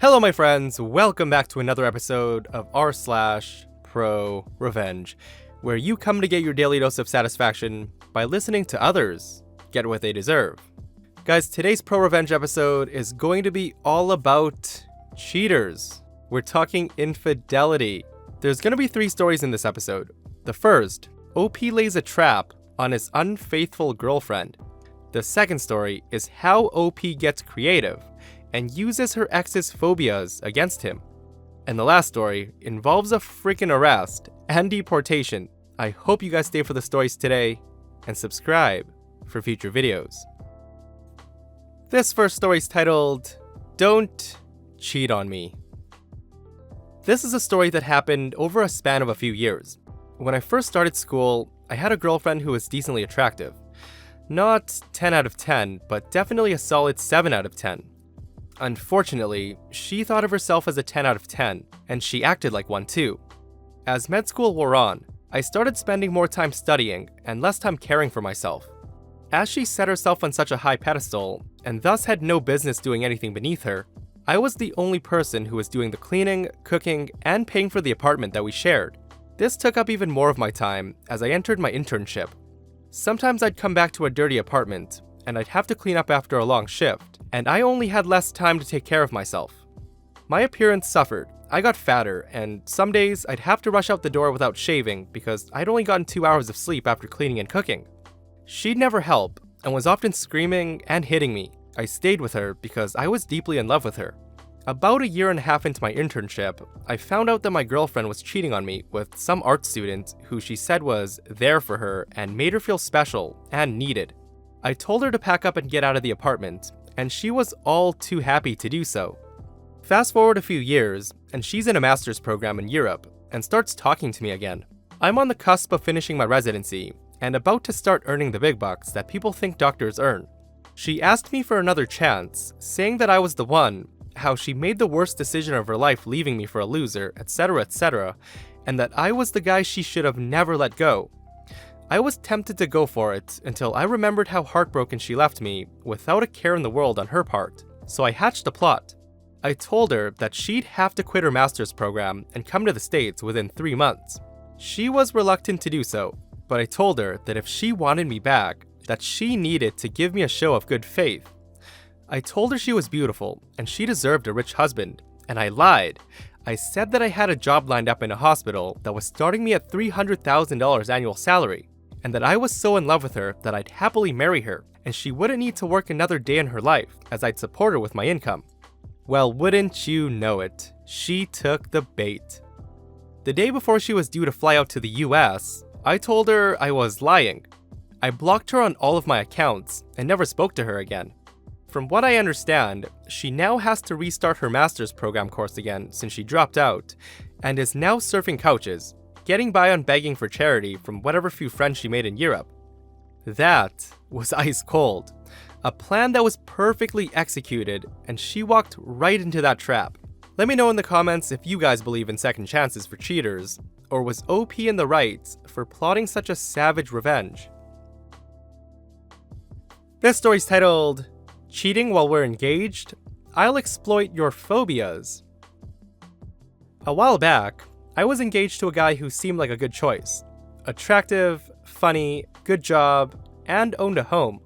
Hello my friends, welcome back to another episode of r/ProRevenge, where you come to get your daily dose of satisfaction by listening to others get what they deserve. Guys, today's ProRevenge episode is going to be all about cheaters. We're talking infidelity. There's going to be 3 stories in this episode. The first, OP lays a trap on his unfaithful girlfriend. The second story is how OP gets creative and uses her ex's phobias against him. And the last story involves a freaking arrest and deportation. I hope you guys stay for the stories today and subscribe for future videos. This first story is titled, Don't Cheat on Me. This is a story that happened over a span of a few years. When I first started school, I had a girlfriend who was decently attractive. Not 10 out of 10, but definitely a solid 7 out of 10. Unfortunately, she thought of herself as a 10 out of 10, and she acted like one too. As med school wore on, I started spending more time studying and less time caring for myself. As she set herself on such a high pedestal, and thus had no business doing anything beneath her, I was the only person who was doing the cleaning, cooking, and paying for the apartment that we shared. This took up even more of my time as I entered my internship. Sometimes I'd come back to a dirty apartment, and I'd have to clean up after a long shift, and I only had less time to take care of myself. My appearance suffered, I got fatter, and some days I'd have to rush out the door without shaving because I'd only gotten 2 hours of sleep after cleaning and cooking. She'd never help, and was often screaming and hitting me. I stayed with her because I was deeply in love with her. About a year and a half into my internship, I found out that my girlfriend was cheating on me with some art student who she said was there for her and made her feel special and needed. I told her to pack up and get out of the apartment, and she was all too happy to do so. Fast forward a few years, and she's in a master's program in Europe and starts talking to me again. I'm on the cusp of finishing my residency and about to start earning the big bucks that people think doctors earn. She asked me for another chance, saying that I was the one, how she made the worst decision of her life leaving me for a loser, etc., and that I was the guy she should have never let go. I was tempted to go for it until I remembered how heartbroken she left me without a care in the world on her part, so I hatched a plot. I told her that she'd have to quit her master's program and come to the States within 3 months. She was reluctant to do so, but I told her that if she wanted me back, that she needed to give me a show of good faith. I told her she was beautiful and she deserved a rich husband, and I lied. I said that I had a job lined up in a hospital that was starting me at $300,000 annual salary, and that I was so in love with her that I'd happily marry her, and she wouldn't need to work another day in her life, as I'd support her with my income. Well, wouldn't you know it, she took the bait. The day before she was due to fly out to the US, I told her I was lying. I blocked her on all of my accounts and never spoke to her again. From what I understand, she now has to restart her master's program course again since she dropped out, and is now surfing couches, getting by on begging for charity from whatever few friends she made in Europe. That was ice cold. A plan that was perfectly executed, and she walked right into that trap. Let me know in the comments if you guys believe in second chances for cheaters, or was OP in the right for plotting such a savage revenge. This story's titled, Cheating While We're Engaged? I'll Exploit Your Phobias. A while back, I was engaged to a guy who seemed like a good choice. Attractive, funny, good job, and owned a home.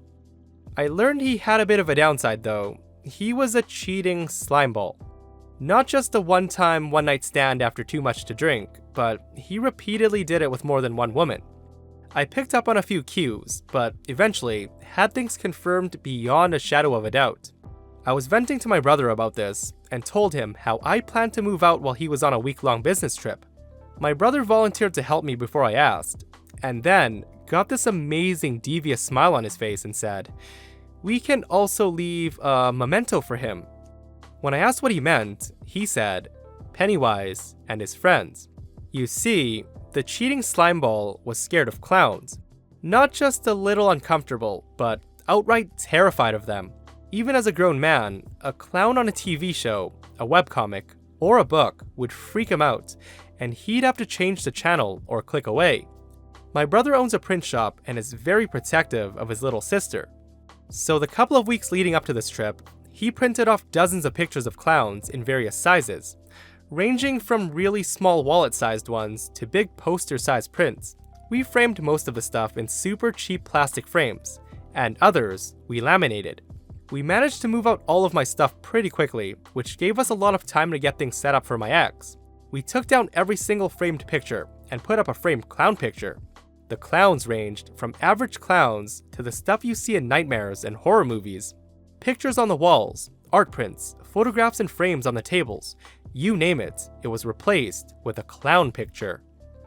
I learned he had a bit of a downside though. He was a cheating slimeball. Not just a one-time, one-night stand after too much to drink, but he repeatedly did it with more than one woman. I picked up on a few cues, but eventually had things confirmed beyond a shadow of a doubt. I was venting to my brother about this and told him how I planned to move out while he was on a week-long business trip. My brother volunteered to help me before I asked, and then got this amazing devious smile on his face and said, "We can also leave a memento for him." When I asked what he meant, he said, Pennywise and his friends. You see, the cheating slimeball was scared of clowns. Not just a little uncomfortable, but outright terrified of them. Even as a grown man, a clown on a TV show, a webcomic, or a book would freak him out, and he'd have to change the channel or click away. My brother owns a print shop and is very protective of his little sister. So the couple of weeks leading up to this trip, He printed off dozens of pictures of clowns in various sizes, ranging from really small wallet-sized ones to big poster-sized prints. We framed most of the stuff in super cheap plastic frames, and others we laminated. We managed to move out all of my stuff pretty quickly, which gave us a lot of time to get things set up for my ex. We took down every single framed picture and put up a framed clown picture. The clowns ranged from average clowns to the stuff you see in nightmares and horror movies. Pictures on the walls, art prints, photographs and frames on the tables, you name it, it was replaced with a clown picture.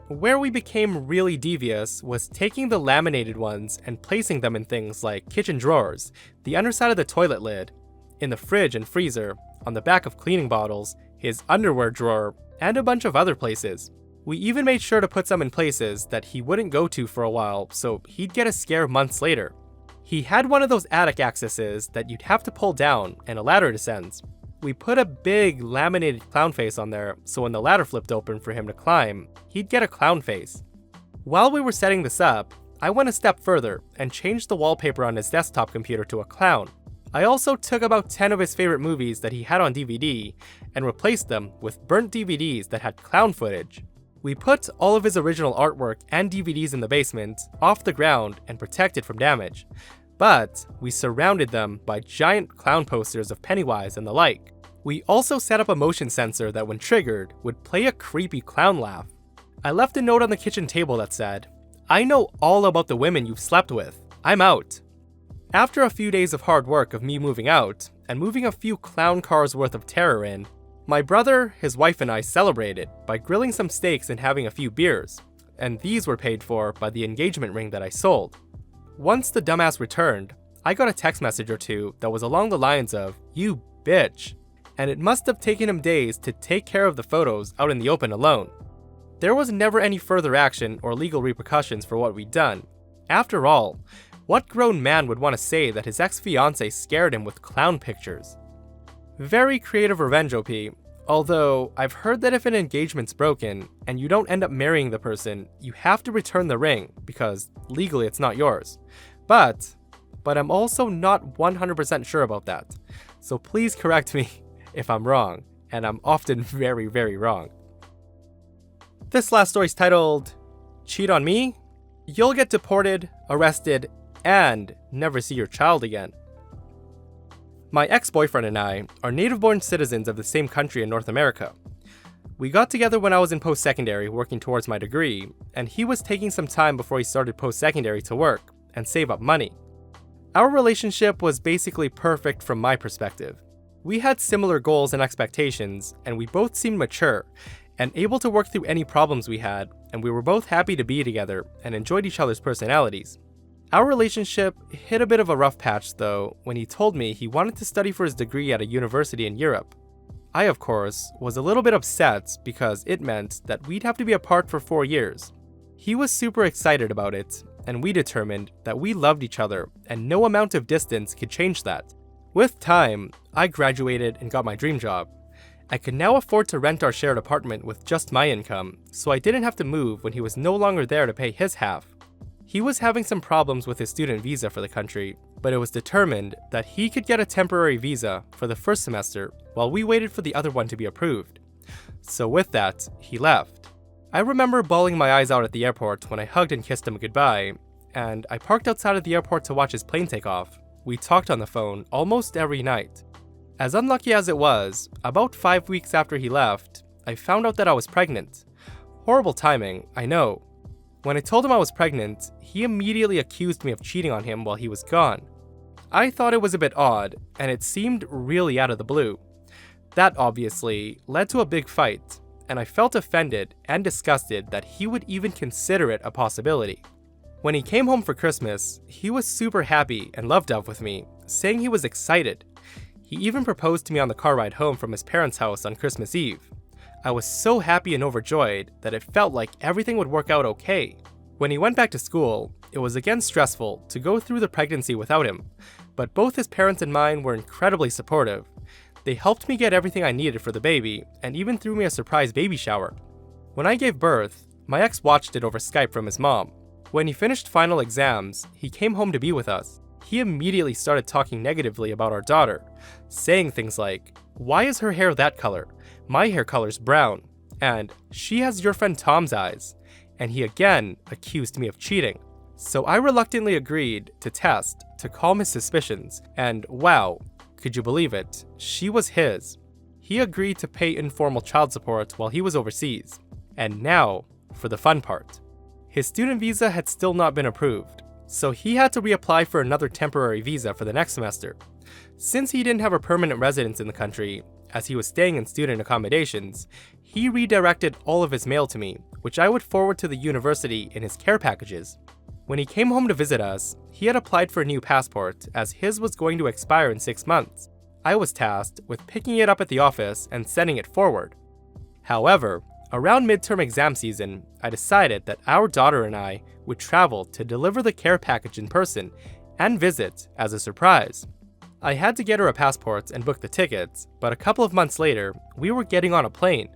Where we became really devious was taking the laminated ones and placing them in things like kitchen drawers, the underside of the toilet lid, in the fridge and freezer, on the back of cleaning bottles, his underwear drawer, and a bunch of other places. We even made sure to put some in places that he wouldn't go to for a while, so he'd get a scare months later. He had one of those attic accesses that you'd have to pull down and a ladder descends. We put a big laminated clown face on there, so when the ladder flipped open for him to climb, he'd get a clown face. While we were setting this up, I went a step further and changed the wallpaper on his desktop computer to a clown. I also took about 10 of his favorite movies that he had on DVD and replaced them with burnt DVDs that had clown footage. We put all of his original artwork and DVDs in the basement, off the ground, and protected from damage. But we surrounded them by giant clown posters of Pennywise and the like. We also set up a motion sensor that when triggered, would play a creepy clown laugh. I left a note on the kitchen table that said, "I know all about the women you've slept with. I'm out." After a few days of hard work of me moving out, and moving a few clown cars worth of terror in, my brother, his wife, and I celebrated by grilling some steaks and having a few beers, and these were paid for by the engagement ring that I sold. Once the dumbass returned, I got a text message or two that was along the lines of, "You bitch," and it must have taken him days to take care of the photos out in the open alone. There was never any further action or legal repercussions for what we'd done. After all, what grown man would want to say that his ex-fiancée scared him with clown pictures? Very creative revenge, OP. Although, I've heard that if an engagement's broken, and you don't end up marrying the person, you have to return the ring, because legally it's not yours. But I'm also not 100% sure about that. So please correct me if I'm wrong, and I'm often very, very wrong. This last story's titled, "Cheat on Me? You'll get deported, arrested, and never see your child again." My ex-boyfriend and I are native-born citizens of the same country in North America. We got together when I was in post-secondary working towards my degree, and he was taking some time before he started post-secondary to work and save up money. Our relationship was basically perfect from my perspective. We had similar goals and expectations, and we both seemed mature and able to work through any problems we had, and we were both happy to be together and enjoyed each other's personalities. Our relationship hit a bit of a rough patch though when he told me he wanted to study for his degree at a university in Europe. I, of course, was a little bit upset because it meant that we'd have to be apart for 4 years. He was super excited about it, and we determined that we loved each other and no amount of distance could change that. With time, I graduated and got my dream job. I could now afford to rent our shared apartment with just my income, so I didn't have to move when he was no longer there to pay his half. He was having some problems with his student visa for the country, but it was determined that he could get a temporary visa for the first semester while we waited for the other one to be approved. So with that, he left. I remember bawling my eyes out at the airport when I hugged and kissed him goodbye, and I parked outside of the airport to watch his plane take off. We talked on the phone almost every night. As unlucky as it was, about 5 weeks after he left, I found out that I was pregnant. Horrible timing, I know. When I told him I was pregnant, he immediately accused me of cheating on him while he was gone. I thought it was a bit odd, and it seemed really out of the blue. That obviously led to a big fight, and I felt offended and disgusted that he would even consider it a possibility. When he came home for Christmas, he was super happy and loved up with me, saying he was excited. He even proposed to me on the car ride home from his parents' house on Christmas Eve. I was so happy and overjoyed that it felt like everything would work out okay. When he went back to school, it was again stressful to go through the pregnancy without him, but both his parents and mine were incredibly supportive. They helped me get everything I needed for the baby, and even threw me a surprise baby shower. When I gave birth, my ex watched it over Skype from his mom. When he finished final exams, he came home to be with us. he immediately started talking negatively about our daughter, saying things like, "Why is her hair that color? My hair color's brown," and "She has your friend Tom's eyes," and he again accused me of cheating. So I reluctantly agreed to test to calm his suspicions, and wow, could you believe it? She was his. He agreed to pay informal child support while he was overseas. And now, for the fun part. His student visa had still not been approved, so he had to reapply for another temporary visa for the next semester. Since he didn't have a permanent residence in the country, as he was staying in student accommodations, he redirected all of his mail to me, which I would forward to the university in his care packages. When he came home to visit us, he had applied for a new passport, as his was going to expire in 6 months. I was tasked with picking it up at the office and sending it forward. However, around midterm exam season, I decided that our daughter and I would travel to deliver the care package in person and visit as a surprise. I had to get her a passport and book the tickets, but a couple of months later, we were getting on a plane.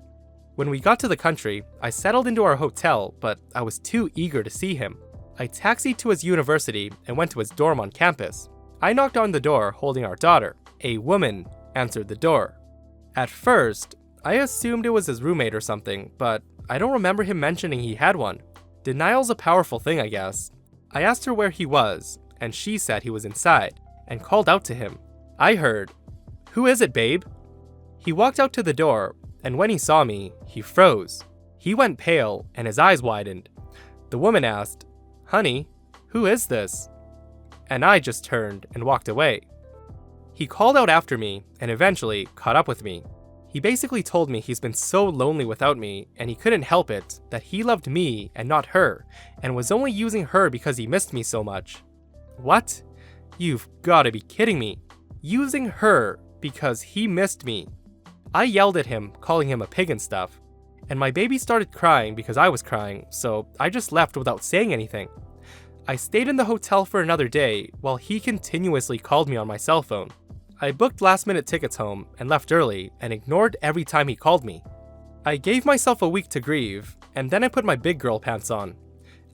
When we got to the country, I settled into our hotel, but I was too eager to see him. I taxied to his university and went to his dorm on campus. I knocked on the door holding our daughter. A woman answered the door. At first, I assumed it was his roommate or something, but I don't remember him mentioning he had one. Denial's a powerful thing, I guess. I asked her where he was, and she said he was inside, and called out to him. I heard, "Who is it, babe?" He walked out to the door, and when he saw me, he froze. He went pale, and his eyes widened. The woman asked, "Honey, who is this?" And I just turned and walked away. He called out after me, and eventually caught up with me. He basically told me he's been so lonely without me, and he couldn't help it, that he loved me and not her, and was only using her because he missed me so much. What? You've gotta be kidding me. Using her because he missed me. I yelled at him, calling him a pig and stuff, and my baby started crying because I was crying, so I just left without saying anything. I stayed in the hotel for another day while he continuously called me on my cell phone. I booked last-minute tickets home and left early and ignored every time he called me. I gave myself a week to grieve, and then I put my big girl pants on.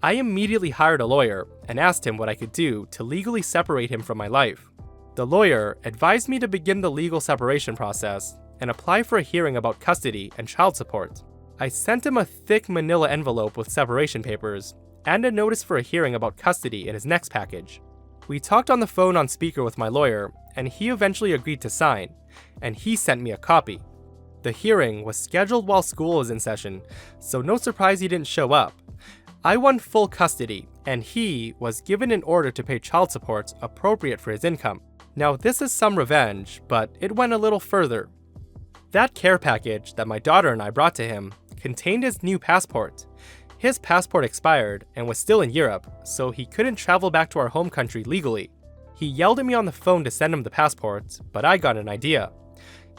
I immediately hired a lawyer and asked him what I could do to legally separate him from my life. The lawyer advised me to begin the legal separation process and apply for a hearing about custody and child support. I sent him a thick manila envelope with separation papers and a notice for a hearing about custody in his next package. We talked on the phone on speaker with my lawyer, and he eventually agreed to sign, and he sent me a copy. The hearing was scheduled while school was in session, so no surprise he didn't show up. I won full custody, and he was given an order to pay child support appropriate for his income. Now this is some revenge, but it went a little further. That care package that my daughter and I brought to him contained his new passport. His passport expired and was still in Europe, so he couldn't travel back to our home country legally. He yelled at me on the phone to send him the passport, but I got an idea.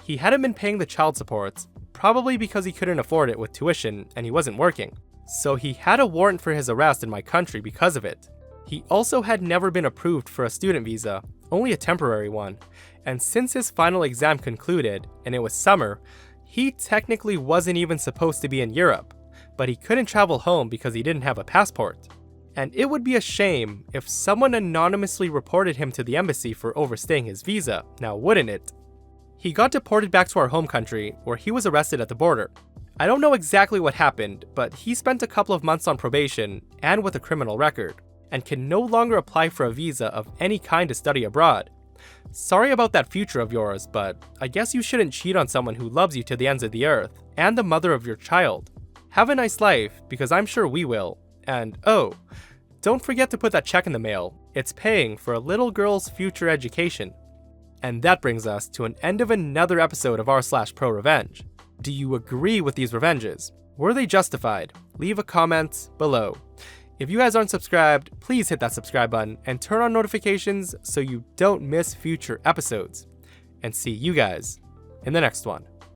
He hadn't been paying the child support, probably because he couldn't afford it with tuition and he wasn't working. So he had a warrant for his arrest in my country because of it. He also had never been approved for a student visa, only a temporary one, and since his final exam concluded and it was summer, he technically wasn't even supposed to be in Europe, but he couldn't travel home because he didn't have a passport. And it would be a shame if someone anonymously reported him to the embassy for overstaying his visa, now wouldn't it? He got deported back to our home country, where he was arrested at the border. I don't know exactly what happened, but he spent a couple of months on probation and with a criminal record, and can no longer apply for a visa of any kind to study abroad. Sorry about that future of yours, but I guess you shouldn't cheat on someone who loves you to the ends of the earth, and the mother of your child. Have a nice life, because I'm sure we will. And oh, don't forget to put that check in the mail. It's paying for a little girl's future education. And that brings us to an end of another episode of r/ProRevenge. Do you agree with these revenges? Were they justified? Leave a comment below. If you guys aren't subscribed, please hit that subscribe button and turn on notifications so you don't miss future episodes. And see you guys in the next one.